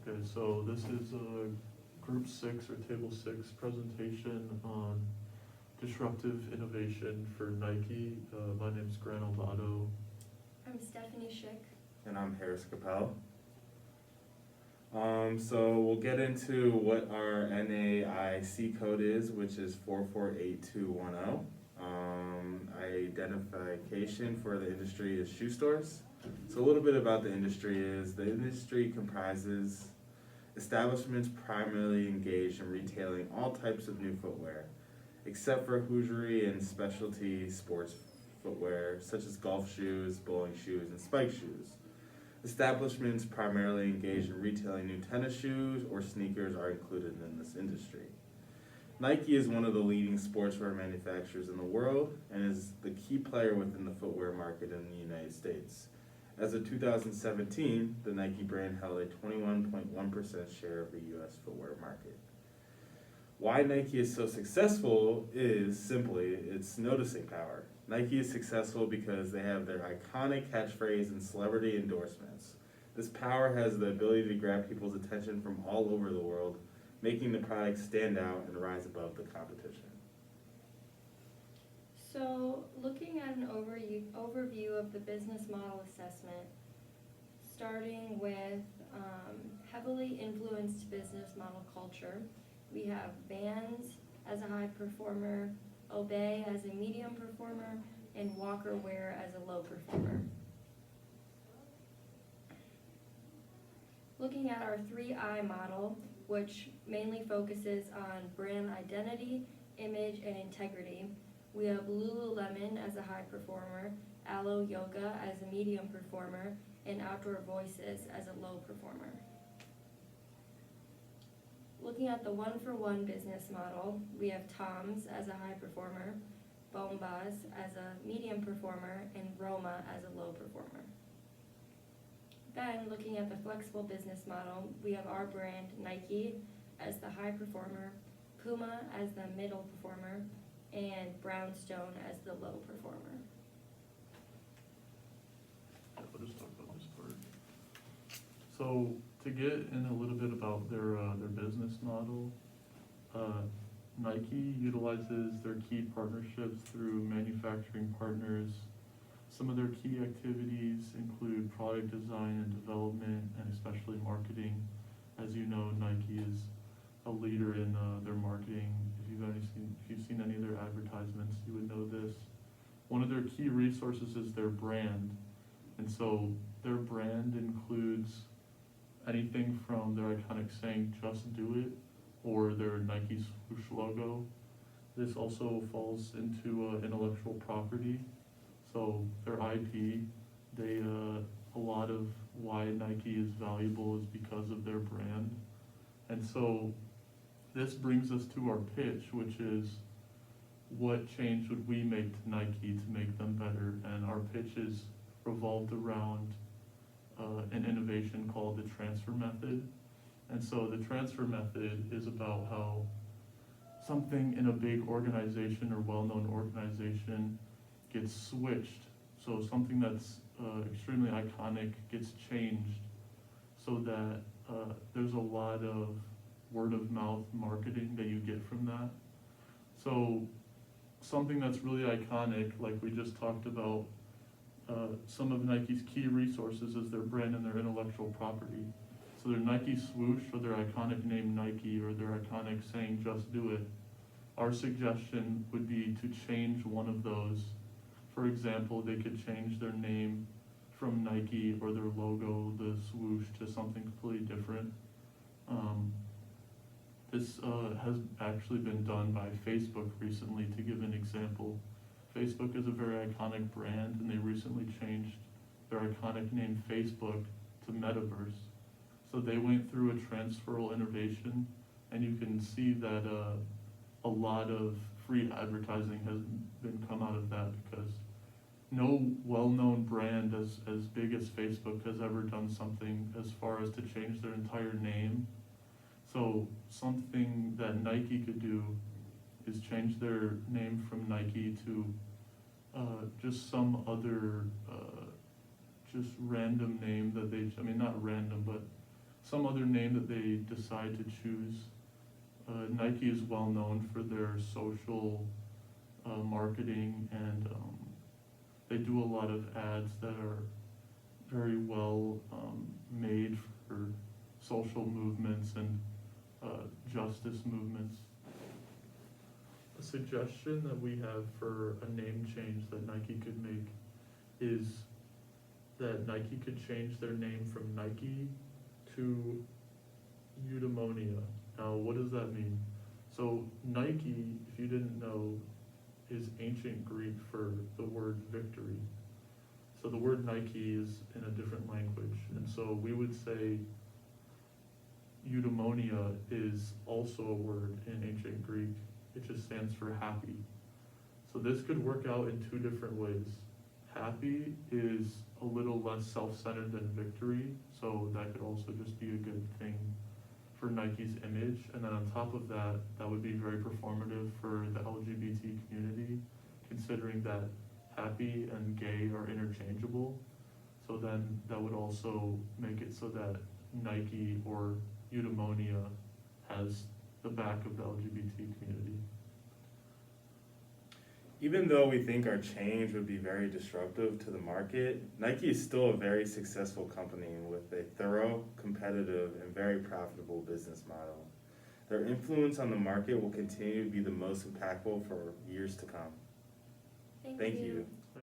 Okay, so this is a group 6 or table 6 presentation on disruptive innovation for Nike. My name's Grant Alvado. I'm Stephanie Schick. And I'm Harris Capel. So we'll get into what our NAIC code is, which is 448210. Identification for the industry is shoe stores. So a little bit about the industry is the industry comprises establishments primarily engaged in retailing all types of new footwear, except for hosiery and specialty sports footwear, such as golf shoes, bowling shoes, and spike shoes. Establishments primarily engaged in retailing new tennis shoes or sneakers are included in this industry. Nike is one of the leading sportswear manufacturers in the world and is the key player within the footwear market in the United States. As of 2017, the Nike brand held a 21.1% share of the U.S. footwear market. Why Nike is so successful is simply its noticing power. Nike is successful because they have their iconic catchphrase and celebrity endorsements. This power has the ability to grab people's attention from all over the world, making the product stand out and rise above the competition. So, looking at an overview of the business model assessment, starting with heavily influenced business model culture, we have Vans as a high performer, Obey as a medium performer, and Walker Wear as a low performer. Looking at our 3I model, which mainly focuses on brand identity, image, and integrity, we have Lululemon as a high performer, Alo Yoga as a medium performer, and Outdoor Voices as a low performer. Looking at the one-for-one business model, we have Tom's as a high performer, Bombas as a medium performer, and Roma as a low performer. Then, looking at the flexible business model, we have our brand, Nike, as the high performer, Puma as the middle performer, and Brownstone as the low performer. I'll just talk about this part. So to get in a little bit about their business model, Nike utilizes their key partnerships through manufacturing partners. Some of their key activities include product design and development, and especially marketing. As you know, Nike is a leader in their marketing. If you've seen any of their advertisements, you would know this. One of their key resources is their brand, and so their brand includes anything from their iconic saying "Just Do It" or their Nike swoosh logo. This also falls into intellectual property. So their IP, a lot of why Nike is valuable is because of their brand. And so this brings us to our pitch, which is what change would we make to Nike to make them better? And our pitch is revolved around an innovation called the transfer method. And so the transfer method is about how something in a big organization or well-known organization gets switched. So something that's extremely iconic gets changed so that there's a lot of word-of-mouth marketing that you get from that. So something that's really iconic, like we just talked about, some of Nike's key resources is their brand and their intellectual property. So their Nike swoosh or their iconic name Nike or their iconic saying "Just Do It." Our suggestion would be to change one of those. For example, they could change their name from Nike or their logo, the swoosh, to something completely different. This has actually been done by Facebook recently. To give an example, Facebook is a very iconic brand, and they recently changed their iconic name Facebook to Metaverse. So they went through a transferal innovation, and you can see that a lot of free advertising has been come out of that, because no well-known brand as big as Facebook has ever done something as far as to change their entire name. So something that Nike could do is change their name from Nike to just some other just random name that not random, but some other name that they decide to choose. Nike is well known for their social marketing, and they do a lot of ads that are very well made for social movements and justice movements. A suggestion that we have for a name change that Nike could make is that Nike could change their name from Nike to eudaimonia. Now, what does that mean? So Nike, if you didn't know, is ancient Greek for the word victory. So the word Nike is in a different language, and so we would say eudaimonia is also a word in ancient Greek. It just stands for happy. So this could work out in two different ways. Happy is a little less self-centered than victory, so that could also just be a good thing for Nike's image. And then on top of that, that would be very performative for the LGBT community, considering that happy and gay are interchangeable. So then that would also make it so that Nike or eudaimonia has the back of the LGBT community. Even though we think our change would be very disruptive to the market, Nike is still a very successful company with a thorough, competitive, and very profitable business model. Their influence on the market will continue to be the most impactful for years to come. Thank you.